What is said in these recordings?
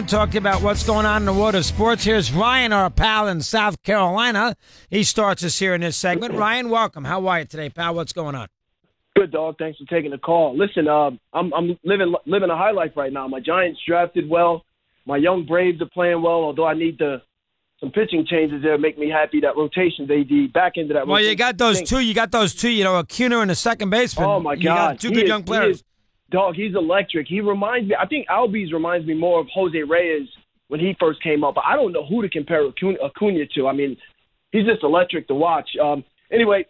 segment, talking about what's going on in the world of sports. Here's Ryan, our pal in South Carolina. He starts us here in this segment. Ryan, welcome. How are you today, pal? What's going on? Good, dog. Thanks for taking the call. Listen, I'm living a high life right now. My Giants drafted well. My young Braves are playing well, although I need some pitching changes there make me happy. That rotation, the back end of that rotation. Well, you got those two. You got those two, Acuna and the second baseman. Oh, my God. You got two good young players. Dog, he's electric. He reminds me – I think Albies reminds me more of Jose Reyes when he first came up. But I don't know who to compare Acuna to. I mean, he's just electric to watch. Anyway,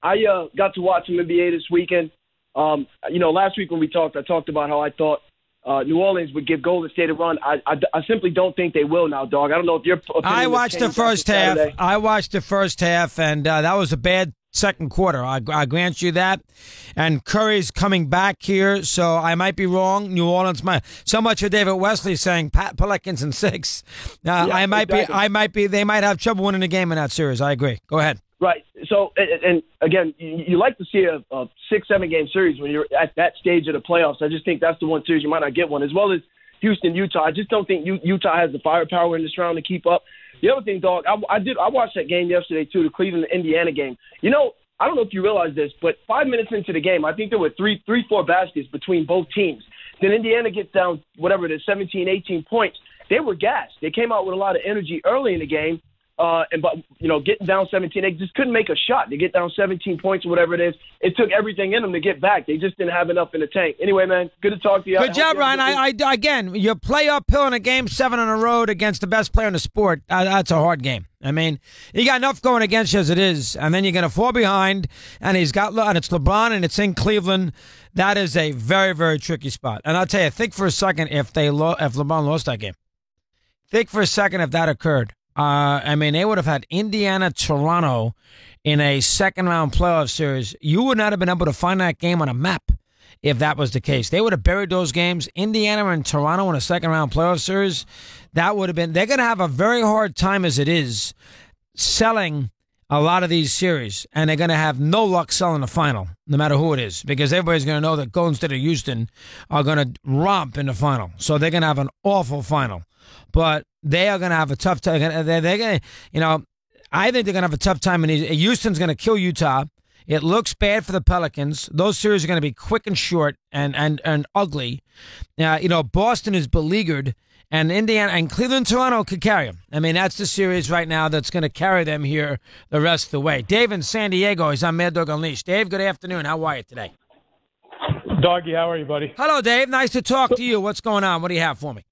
I got to watch some NBA this weekend. Last week when we talked, I talked about how I thought New Orleans would give Golden State a run. I simply don't think they will now, dog. I don't know if your opinion I watched the first half. I watched the first half, and that was a bad second quarter. I grant you that. And Curry's coming back here, so I might be wrong. New Orleans might. So much of David Wesley saying Pelicans in 6. I might be. They might have trouble winning the game in that series. I agree. Go ahead. Right. So, and again, you like to see a 6-7 game series when you're at that stage of the playoffs. I just think that's the one series you might not get one, as well as Houston, Utah. I just don't think Utah has the firepower in this round to keep up. The other thing, dog, I watched that game yesterday too, the Cleveland-Indiana game. I don't know if you realize this, but 5 minutes into the game, I think there were 4 baskets between both teams. Then Indiana gets down, whatever it is, 17, 18 points. They were gassed. They came out with a lot of energy early in the game. Getting down 17, they just couldn't make a shot. They get down 17 points or whatever it is. It took everything in them to get back. They just didn't have enough in the tank. Anyway, man, good to talk to you. Good job, Ryan. Again, you play uphill in a game 7 on the road against the best player in the sport. That's a hard game. I mean, you got enough going against you as it is, and then you're going to fall behind, and it's LeBron, and it's in Cleveland. That is a very, very tricky spot. And I'll tell you, think for a second if LeBron lost that game. Think for a second if that occurred. They would have had Indiana-Toronto in a second-round playoff series. You would not have been able to find that game on a map if that was the case. They would have buried those games. Indiana and Toronto in a second-round playoff series, that would have been – they're going to have a very hard time as it is selling a lot of these series, and they're going to have no luck selling the final, no matter who it is, because everybody's going to know that Golden State or Houston are going to romp in the final. So they're going to have an awful final. But they are going to have a tough time. They're going to, I think they're going to have a tough time. And Houston's going to kill Utah. It looks bad for the Pelicans. Those series are going to be quick and short and ugly. Boston is beleaguered, and Indiana and Cleveland, Toronto could carry them. I mean, that's the series right now that's going to carry them here the rest of the way. Dave in San Diego is on Mad Dog Unleashed. Dave, good afternoon. How are you today? Doggy, how are you, buddy? Hello, Dave. Nice to talk to you. What's going on? What do you have for me?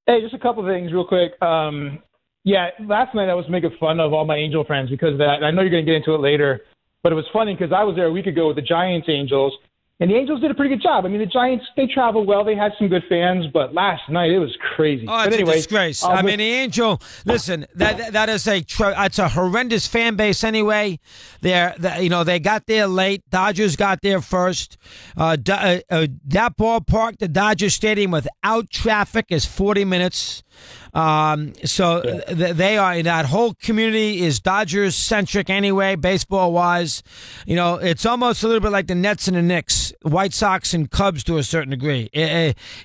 Hey, just a couple of things real quick. Last night I was making fun of all my Angel friends because of that. And I know you're going to get into it later, but it was funny because I was there a week ago with the Giants Angels, and the Angels did a pretty good job. I mean, the Giants, they traveled well. They had some good fans, but last night it was crazy. Oh, it's a disgrace. The Angel, listen, that is it's a horrendous fan base anyway. They got there late. Dodgers got there first. That ballpark, the Dodger Stadium, without traffic is 40 minutes. They are, that whole community is Dodgers centric anyway, baseball wise. It's almost a little bit like the Nets and the Knicks, White Sox and Cubs to a certain degree.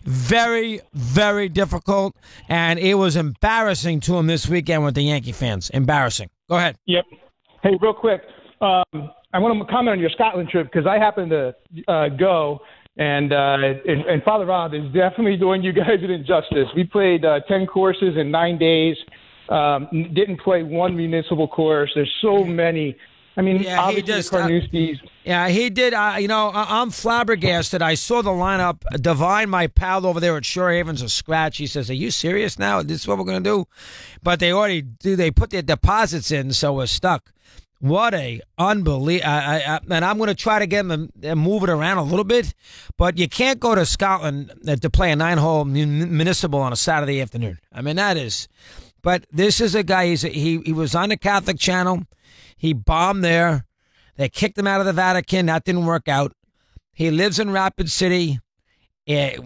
Very, very difficult, and it was embarrassing to them this weekend with the Yankee fans. Embarrassing. Go ahead. Yep. Hey, real quick, I want to comment on your Scotland trip because I happened to go. And Father Rob is definitely doing you guys an injustice. We played 10 courses in 9 days, didn't play one municipal course. There's so many. I mean, obviously the Carnousties. He did. I'm flabbergasted. I saw the lineup. Divine, my pal over there at Shore Haven's a scratch. He says, "Are you serious now? This is what we're going to do?" But they already do. They put their deposits in, so we're stuck. What a unbelievable! And I'm going to try to get them and move it around a little bit, but you can't go to Scotland to play a 9-hole municipal on a Saturday afternoon. I mean, that is. But this is a guy. He was on the Catholic Channel. He bombed there. They kicked him out of the Vatican. That didn't work out. He lives in Rapid City. Yeah,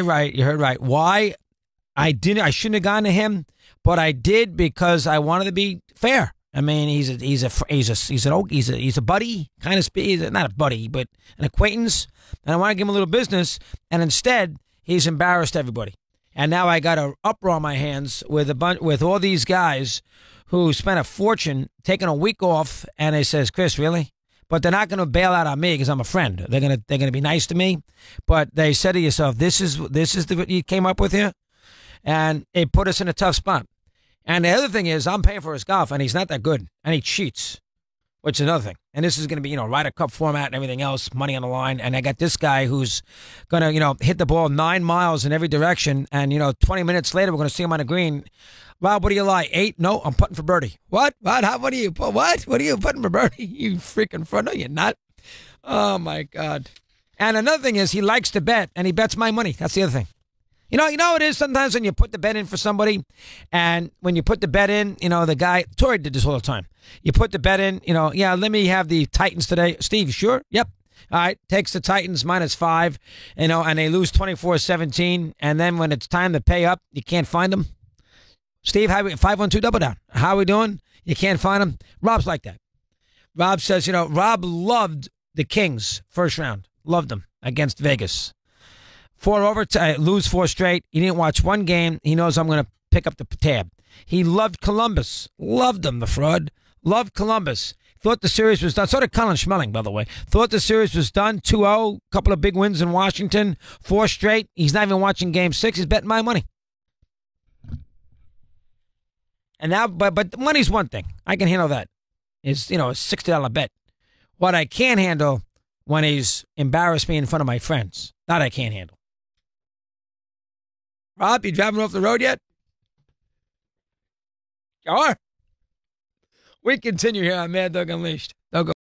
right. You heard right. Why? I shouldn't have gone to him, but I did because I wanted to be fair. I mean, he's a buddy, kind of. He's not a buddy, but an acquaintance. And I want to give him a little business. And instead, he's embarrassed everybody. And now I got an uproar on my hands with with all these guys who spent a fortune taking a week off, and they says, Chris, really? But they're not going to bail out on me because I'm a friend. They're gonna be nice to me. But they said to yourself, this is what you came up with here, and it put us in a tough spot. And the other thing is, I'm paying for his golf, and he's not that good, and he cheats, which is another thing. And this is going to be, Ryder Cup format and everything else, money on the line. And I got this guy who's going to, hit the ball 9 miles in every direction, and 20 minutes later we're going to see him on the green. Rob, what do you lie? 8? No, I'm putting for birdie. What? What? What are you putting for birdie? You freaking front? No, you're not. Oh my God. And another thing is, he likes to bet, and he bets my money. That's the other thing. You know it is sometimes when you put the bet in for somebody, and when you put the bet in, the guy, Torrey did this all the time. You put the bet in, yeah, let me have the Titans today. Steve, you sure? Yep. All right, takes the Titans -5, and they lose 24-17, and then when it's time to pay up, you can't find them. Steve, 5-1-2 double down. How are we doing? You can't find them. Rob's like that. Rob says, Rob loved the Kings first round. Loved them against Vegas. 4 overtime, lose 4 straight. He didn't watch one game. He knows I'm going to pick up the tab. He loved Columbus. Loved them, the fraud. Loved Columbus. Thought the series was done. So did Colin Schmeling, by the way. Thought the series was done. 2-0. Couple of big wins in Washington. 4 straight. He's not even watching Game 6. He's betting my money. And now, but money's one thing. I can handle that. It's, a $60 bet. What I can't handle when he's embarrassed me in front of my friends. That I can't handle. Rob, you driving off the road yet? Sure. We continue here on Mad Dog Unleashed. Don't go.